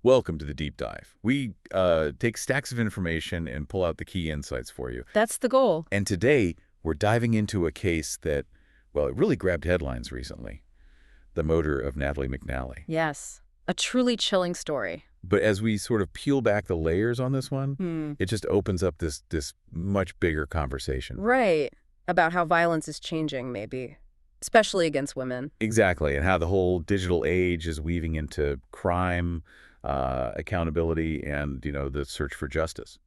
Welcome to the deep dive. We take stacks of information and pull out the key insights for you. That's the goal. And today, we're diving into a case that, well, it really grabbed headlines recently. The murder of Natalie McNally. Yes, a truly chilling story. But as we sort of peel back the layers on this one, it just opens up this much bigger conversation. Right, about how violence is changing, maybe, especially against women. Exactly, and how the whole digital age is weaving into crime, accountability, and, the search for justice.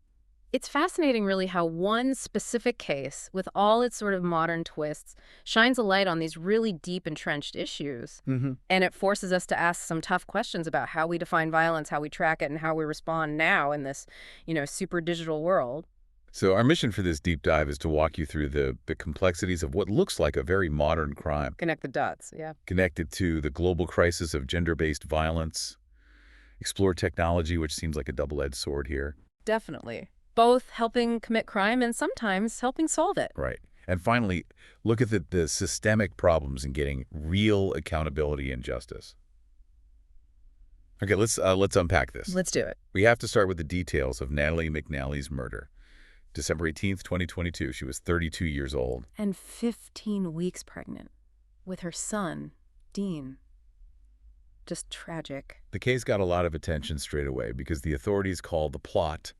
It's fascinating, really, how one specific case, with all its sort of modern twists, shines a light on these really deep, entrenched issues. And it forces us to ask some tough questions about how we define violence, how we track it, and how we respond now in this, super digital world. So our mission for this deep dive is to walk you through the complexities of what looks like a very modern crime. Connect the dots, yeah. Connected to the global crisis of gender-based violence, explore technology, which seems like a double-edged sword here. Definitely. Both helping commit crime and sometimes helping solve it. Right. And finally, look at the systemic problems in getting real accountability and justice. Okay, let's unpack this. Let's do it. We have to start with the details of Natalie McNally's murder. December 18th, 2022. She was 32 years old. And 15 weeks pregnant with her son, Dean. Just tragic. The case got a lot of attention straight away because the authorities called the plot,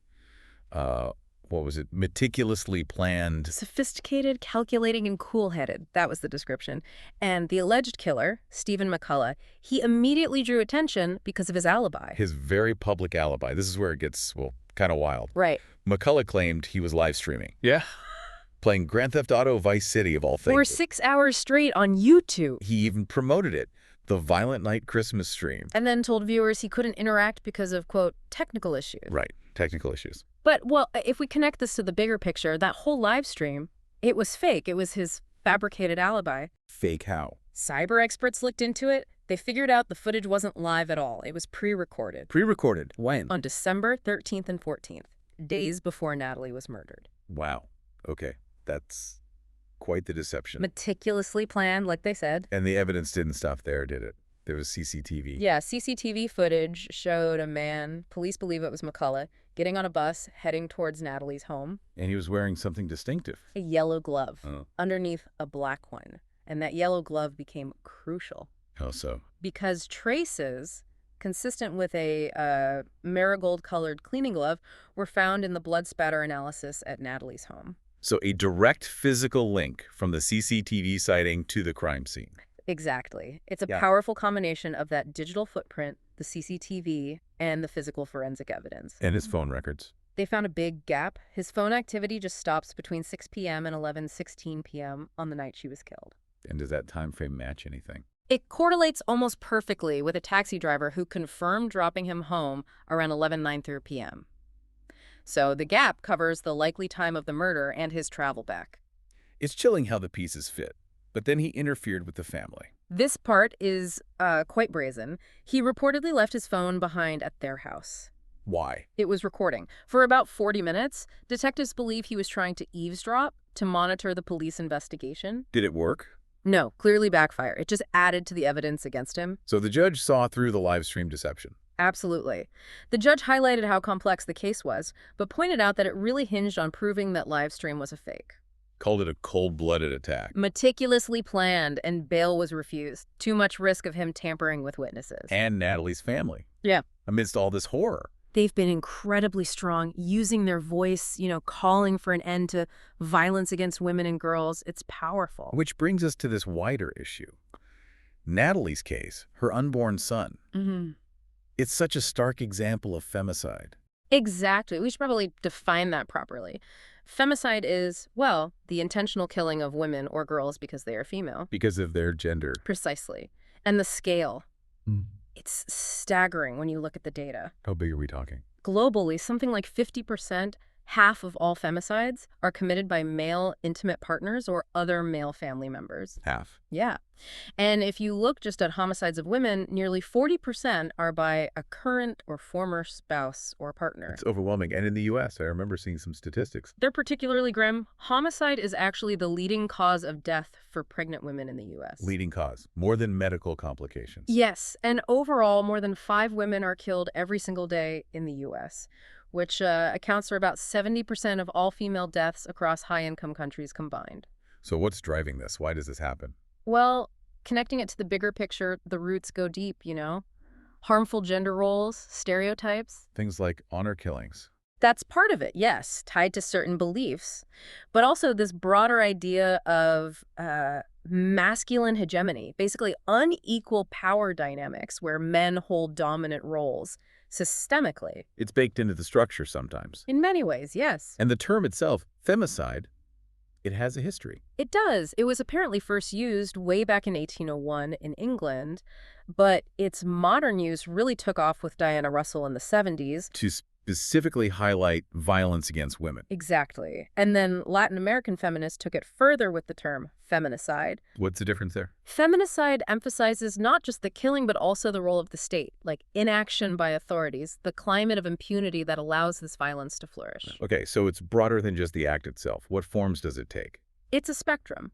meticulously planned. Sophisticated, calculating, and cool-headed. That was the description. And the alleged killer, Stephen McCullough, he immediately drew attention because of his alibi. His very public alibi. This is where it gets, kind of wild. Right. McCullough claimed he was live streaming. Yeah. Playing Grand Theft Auto Vice City, of all things. For 6 hours straight on YouTube. He even promoted it. The Violent Night Christmas stream. And then told viewers he couldn't interact because of, quote, technical issues. Right. Technical issues. But, well, if we connect this to the bigger picture, that whole live stream, it was fake. It was his fabricated alibi. Fake how? Cyber experts looked into it. They figured out the footage wasn't live at all. It was pre-recorded. Pre-recorded? When? On December 13th and 14th, days before Natalie was murdered. Wow. Okay. That's quite the deception. Meticulously planned, like they said. And the evidence didn't stop there, did it? There was CCTV. Yeah, CCTV footage showed a man, police believe it was McCullough, getting on a bus, heading towards Natalie's home. And he was wearing something distinctive. A yellow glove, underneath a black one. And that yellow glove became crucial. How so? Because traces, consistent with a marigold-colored cleaning glove, were found in the blood spatter analysis at Natalie's home. So a direct physical link from the CCTV sighting to the crime scene. Exactly. It's a powerful combination of that digital footprint, the CCTV, and the physical forensic evidence. And his phone records. They found a big gap. His phone activity just stops between 6 p.m. and 11:16 p.m. on the night she was killed. And does that time frame match anything? It correlates almost perfectly with a taxi driver who confirmed dropping him home around 11:09 p.m. So the gap covers the likely time of the murder and his travel back. It's chilling how the pieces fit, but then he interfered with the family. This part is quite brazen. He reportedly left his phone behind at their house. Why? It was recording. For about 40 minutes, detectives believe he was trying to eavesdrop to monitor the police investigation. Did it work? No, clearly backfire. It just added to the evidence against him. So the judge saw through the live stream deception. Absolutely. The judge highlighted how complex the case was, but pointed out that it really hinged on proving that live stream was a fake. Called it a cold-blooded attack. Meticulously planned, and bail was refused. Too much risk of him tampering with witnesses. And Natalie's family. Yeah. Amidst all this horror. They've been incredibly strong, using their voice, calling for an end to violence against women and girls. It's powerful. Which brings us to this wider issue. Natalie's case, her unborn son. It's such a stark example of femicide. Exactly. We should probably define that properly. Femicide is, well, the intentional killing of women or girls because they are female. Because of their gender. Precisely. And the scale. It's staggering when you look at the data. How big are we talking? Globally, something like 50%, half of all femicides, are committed by male intimate partners or other male family members. Half. Yeah. And if you look just at homicides of women, nearly 40% are by a current or former spouse or partner. It's overwhelming. And in the U.S., I remember seeing some statistics. They're particularly grim. Homicide is actually the leading cause of death for pregnant women in the U.S. Leading cause, more than medical complications. Yes, and overall, more than 5 women are killed every single day in the U.S., which accounts for about 70% of all female deaths across high-income countries combined. So what's driving this? Why does this happen? Well, connecting it to the bigger picture, the roots go deep, Harmful gender roles, stereotypes. Things like honor killings. That's part of it, yes, tied to certain beliefs. But also this broader idea of masculine hegemony, basically unequal power dynamics where men hold dominant roles systemically. It's baked into the structure sometimes. In many ways, yes. And the term itself, femicide, it has a history. It does. It was apparently first used way back in 1801 in England, but its modern use really took off with Diana Russell in the 70s. To specifically highlight violence against women. Exactly. And then Latin American feminists took it further with the term feminicide. What's the difference there? Feminicide emphasizes not just the killing, but also the role of the state, like inaction by authorities, the climate of impunity that allows this violence to flourish. Okay, so it's broader than just the act itself. What forms does it take? It's a spectrum.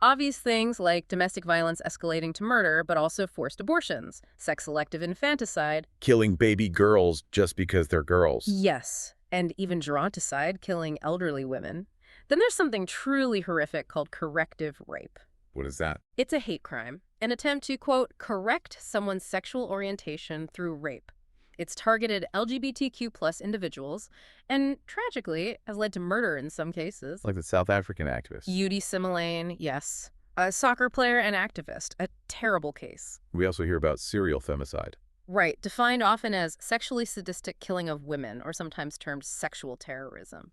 Obvious things like domestic violence escalating to murder, but also forced abortions, sex-selective infanticide. Killing baby girls just because they're girls. Yes, and even geronticide, killing elderly women. Then there's something truly horrific called corrective rape. What is that? It's a hate crime, an attempt to, quote, correct someone's sexual orientation through rape. It's targeted LGBTQ+ individuals, and tragically has led to murder in some cases. Like the South African activist. Yudi Similane, yes. A soccer player and activist, a terrible case. We also hear about serial femicide. Right, defined often as sexually sadistic killing of women, or sometimes termed sexual terrorism.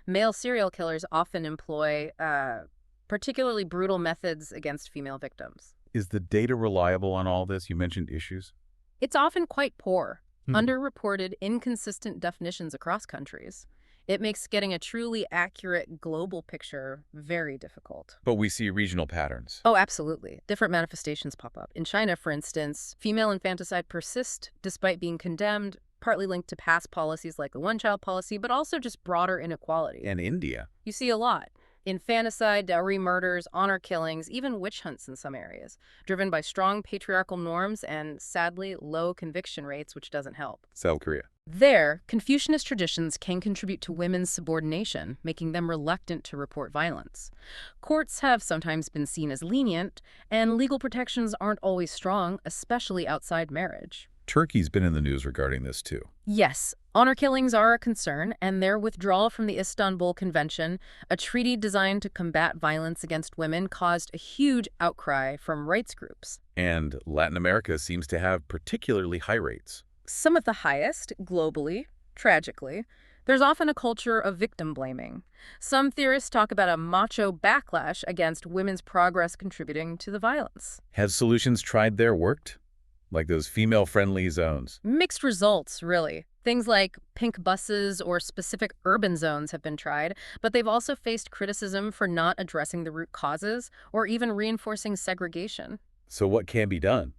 Male serial killers often employ particularly brutal methods against female victims. Is the data reliable on all this? You mentioned issues. It's often quite poor. Underreported, inconsistent definitions across countries. It makes getting a truly accurate global picture very difficult. But we see regional patterns. Oh, absolutely. Different manifestations pop up. In China, for instance, female infanticide persists despite being condemned, partly linked to past policies like the one-child policy, but also just broader inequality. And India. You see a lot. Infanticide, dowry murders, honor killings, even witch hunts in some areas, driven by strong patriarchal norms and, sadly, low conviction rates, which doesn't help. South Korea. There, Confucianist traditions can contribute to women's subordination, making them reluctant to report violence. Courts have sometimes been seen as lenient, and legal protections aren't always strong, especially outside marriage. Turkey's been in the news regarding this too. Yes, honor killings are a concern, and their withdrawal from the Istanbul Convention, a treaty designed to combat violence against women, caused a huge outcry from rights groups. And Latin America seems to have particularly high rates. Some of the highest, globally, tragically. There's often a culture of victim blaming. Some theorists talk about a macho backlash against women's progress contributing to the violence. Have solutions tried there worked? Like those female-friendly zones? Mixed results, really. Things like pink buses or specific urban zones have been tried, but they've also faced criticism for not addressing the root causes or even reinforcing segregation. So what can be done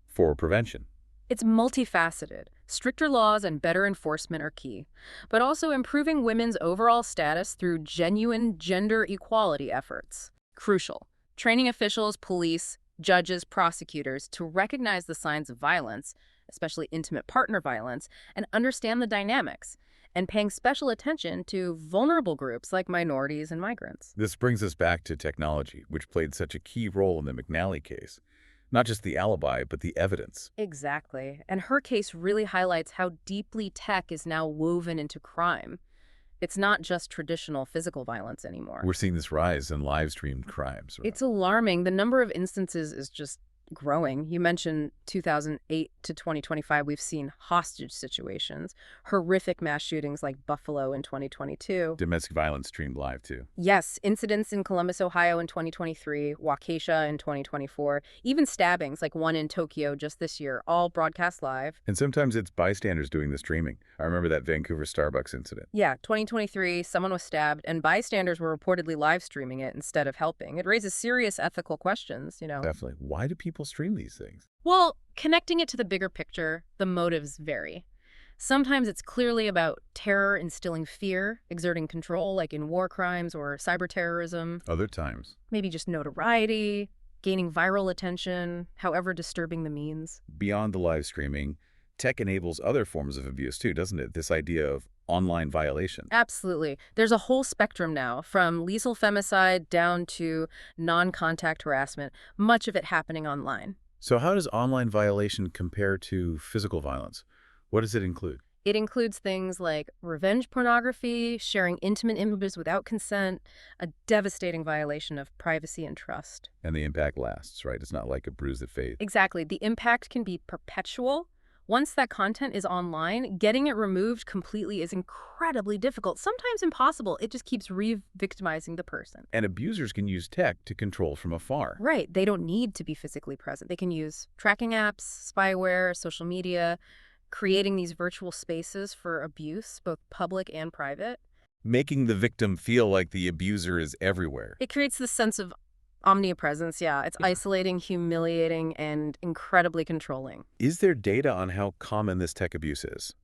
for prevention? It's multifaceted. Stricter laws and better enforcement are key, but also improving women's overall status through genuine gender equality efforts. Crucial. Training officials, police, judges, prosecutors to recognize the signs of violence, especially intimate partner violence, and understand the dynamics, and paying special attention to vulnerable groups like minorities and migrants. This brings us back to technology, which played such a key role in the McNally case. Not just the alibi, but the evidence. Exactly. And her case really highlights how deeply tech is now woven into crime. It's not just traditional physical violence anymore. We're seeing this rise in live-streamed crimes. Right? It's alarming. The number of instances is just growing. You mentioned 2008 to 2025, we've seen hostage situations, horrific mass shootings like Buffalo in 2022. Domestic violence streamed live, too. Yes, incidents in Columbus, Ohio in 2023, Waukesha in 2024, even stabbings like one in Tokyo just this year, all broadcast live. And sometimes it's bystanders doing the streaming. I remember that Vancouver Starbucks incident. Yeah, 2023, someone was stabbed, and bystanders were reportedly live streaming it instead of helping. It raises serious ethical questions, you know. Definitely. Why do people stream these things? Well, connecting it to the bigger picture, the motives vary. Sometimes it's clearly about terror, instilling fear, exerting control, like in war crimes or cyber terrorism. Other times, Maybe just notoriety, gaining viral attention, however disturbing the means. beyond the live streaming, tech enables other forms of abuse too, doesn't it? This idea of online violation. Absolutely. There's a whole spectrum now, from lethal femicide down to non-contact harassment, much of it happening online. So how does online violation compare to physical violence? What does it include? It includes things like revenge pornography, sharing intimate images without consent, a devastating violation of privacy and trust. And the impact lasts, right? It's not like a bruise that fades. Exactly. The impact can be perpetual. Once that content is online, getting it removed completely is incredibly difficult, sometimes impossible. It just keeps re-victimizing the person. And abusers can use tech to control from afar. Right. They don't need to be physically present. They can use tracking apps, spyware, social media, creating these virtual spaces for abuse, both public and private. Making the victim feel like the abuser is everywhere. It creates this sense of omnipresence, yeah. It's isolating, humiliating, and incredibly controlling. Is there data on how common this tech abuse is?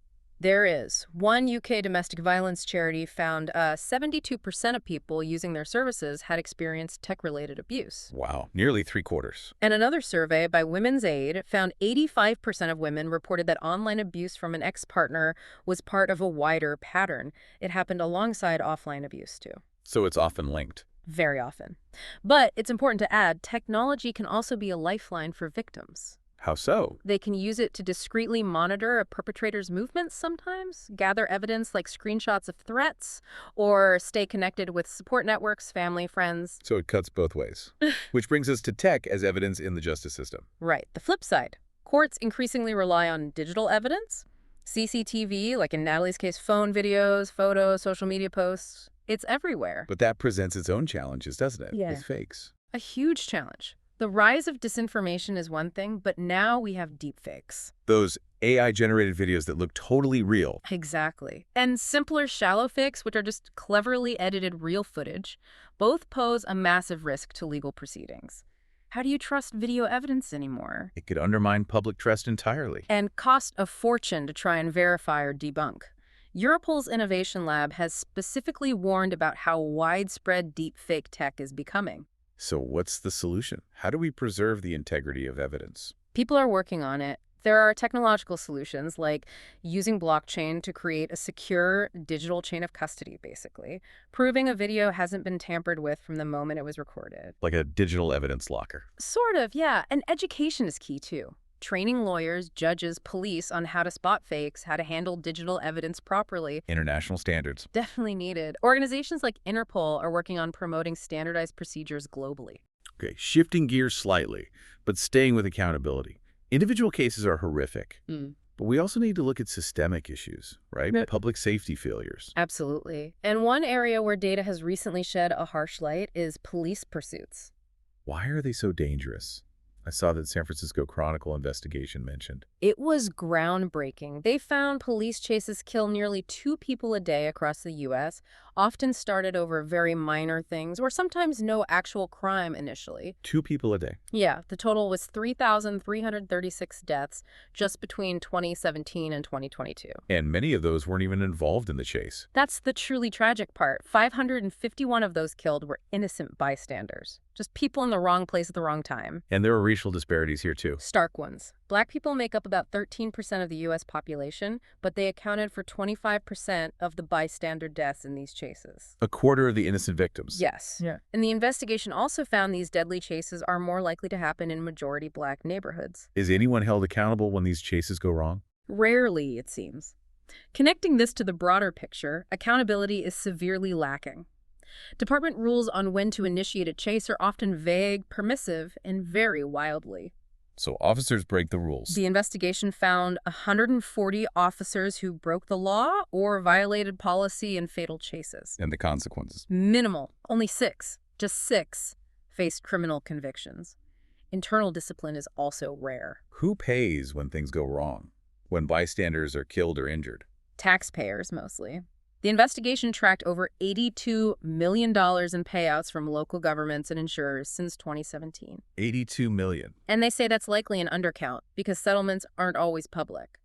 There is. One UK domestic violence charity found 72% of people using their services had experienced tech-related abuse. Wow, nearly 3/4. And another survey by Women's Aid found 85% of women reported that online abuse from an ex-partner was part of a wider pattern. It happened alongside offline abuse, too. So it's often linked. Very often. But it's important to add, technology can also be a lifeline for victims. How so? They can use it to discreetly monitor a perpetrator's movements sometimes, gather evidence like screenshots of threats, or stay connected with support networks, family, friends. So it cuts both ways. Which brings us to tech as evidence in the justice system. Right. The flip side. Courts increasingly rely on digital evidence. CCTV, like in Natalie's case, phone videos, photos, social media posts. It's everywhere. But that presents its own challenges, doesn't it? Yeah. With fakes. A huge challenge. The rise of disinformation is one thing, but now we have deepfakes. Those AI-generated videos that look totally real. Exactly. And simpler shallow fakes, which are just cleverly edited real footage, both pose a massive risk to legal proceedings. How do you trust video evidence anymore? It could undermine public trust entirely. And cost a fortune to try and verify or debunk. Europol's Innovation Lab has specifically warned about how widespread deepfake tech is becoming. So what's the solution? How do we preserve the integrity of evidence? People are working on it. There are technological solutions like using blockchain to create a secure digital chain of custody, basically, proving a video hasn't been tampered with from the moment it was recorded. Like a digital evidence locker. Sort of, yeah. And education is key, too. Training lawyers, judges, police on how to spot fakes, how to handle digital evidence properly. International standards. Definitely needed. Organizations like Interpol are working on promoting standardized procedures globally. Okay, shifting gears slightly, but staying with accountability. Individual cases are horrific, but we also need to look at systemic issues, right? Yeah. Public safety failures. Absolutely. And one area where data has recently shed a harsh light is police pursuits. Why are they so dangerous? I saw that San Francisco Chronicle investigation mentioned. It was groundbreaking. They found police chases kill nearly 2 people a day across the U.S., often started over very minor things, or sometimes no actual crime initially. 2 people a day. Yeah, the total was 3,336 deaths just between 2017 and 2022. And many of those weren't even involved in the chase. That's the truly tragic part. 551 of those killed were innocent bystanders. Just people in the wrong place at the wrong time. And there are racial disparities here too. Stark ones. Black people make up about 13% of the U.S. population, but they accounted for 25% of the bystander deaths in these chases. A quarter of the innocent victims. Yes. Yeah. And the investigation also found these deadly chases are more likely to happen in majority Black neighborhoods. Is anyone held accountable when these chases go wrong? Rarely, it seems. Connecting this to the broader picture, accountability is severely lacking. Department rules on when to initiate a chase are often vague, permissive, and vary wildly. So officers break the rules. The investigation found 140 officers who broke the law or violated policy in fatal chases. And the consequences? Minimal. Only 6. Just 6 faced criminal convictions. Internal discipline is also rare. Who pays when things go wrong? When bystanders are killed or injured? Taxpayers, mostly. The investigation tracked over $82 million in payouts from local governments and insurers since 2017. $82 million. And they say that's likely an undercount because settlements aren't always public.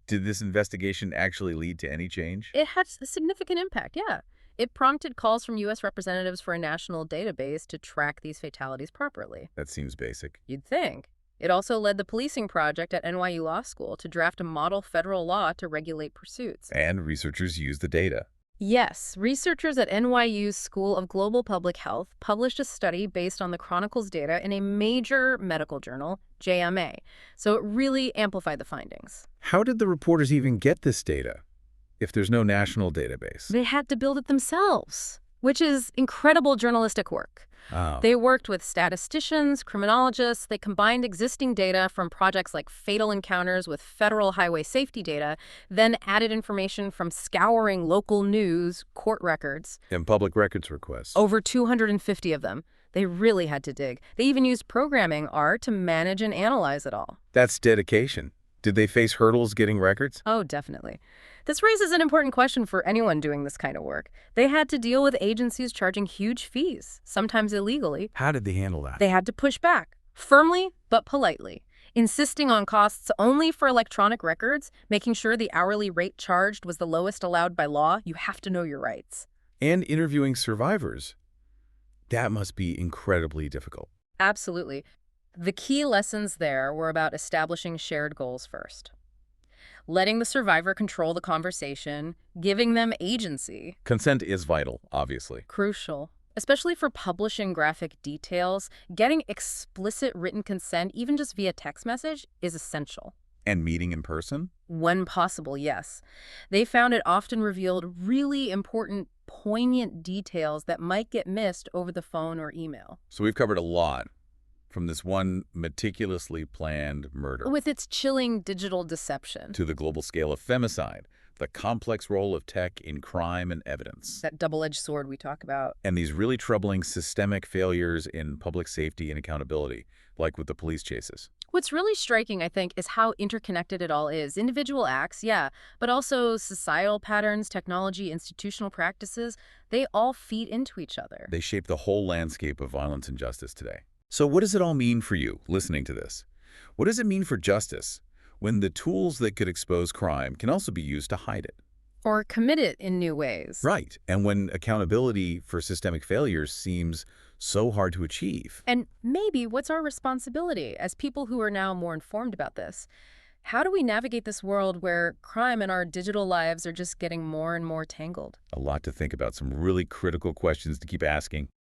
Did this investigation actually lead to any change? It had a significant impact, yeah. It prompted calls from U.S. representatives for a national database to track these fatalities properly. That seems basic. You'd think. It also led the policing project at NYU Law School to draft a model federal law to regulate pursuits. And researchers used the data. Yes, researchers at NYU's School of Global Public Health published a study based on the Chronicle's data in a major medical journal, JMA, so it really amplified the findings. How did the reporters even get this data if there's no national database? They had to build it themselves, which is incredible journalistic work. Oh. They worked with statisticians, criminologists. They combined existing data from projects like Fatal Encounters with federal highway safety data, then added information from scouring local news, court records. And public records requests. Over 250 of them. They really had to dig. They even used programming art to manage and analyze it all. That's dedication. Did they face hurdles getting records? Oh, definitely. This raises an important question for anyone doing this kind of work. They had to deal with agencies charging huge fees, sometimes illegally. How did they handle that? They had to push back, firmly but politely, insisting on costs only for electronic records, making sure the hourly rate charged was the lowest allowed by law. You have to know your rights. And interviewing survivors. That must be incredibly difficult. Absolutely. The key lessons there were about establishing shared goals first. Letting the survivor control the conversation, giving them agency. Consent is vital, obviously. Crucial. Especially for publishing graphic details, getting explicit written consent, even just via text message, is essential. And meeting in person? When possible, yes. They found it often revealed really important, poignant details that might get missed over the phone or email. So we've covered a lot. From this one meticulously planned murder. With its chilling digital deception. To the global scale of femicide, the complex role of tech in crime and evidence. That double-edged sword we talk about. And these really troubling systemic failures in public safety and accountability, like with the police chases. What's really striking, I think, is how interconnected it all is. Individual acts, yeah, but also societal patterns, technology, institutional practices, they all feed into each other. They shape the whole landscape of violence and justice today. So what does it all mean for you, listening to this? What does it mean for justice when the tools that could expose crime can also be used to hide it? Or commit it in new ways. Right. And when accountability for systemic failures seems so hard to achieve. And maybe what's our responsibility as people who are now more informed about this? How do we navigate this world where crime and our digital lives are just getting more and more tangled? A lot to think about, some really critical questions to keep asking.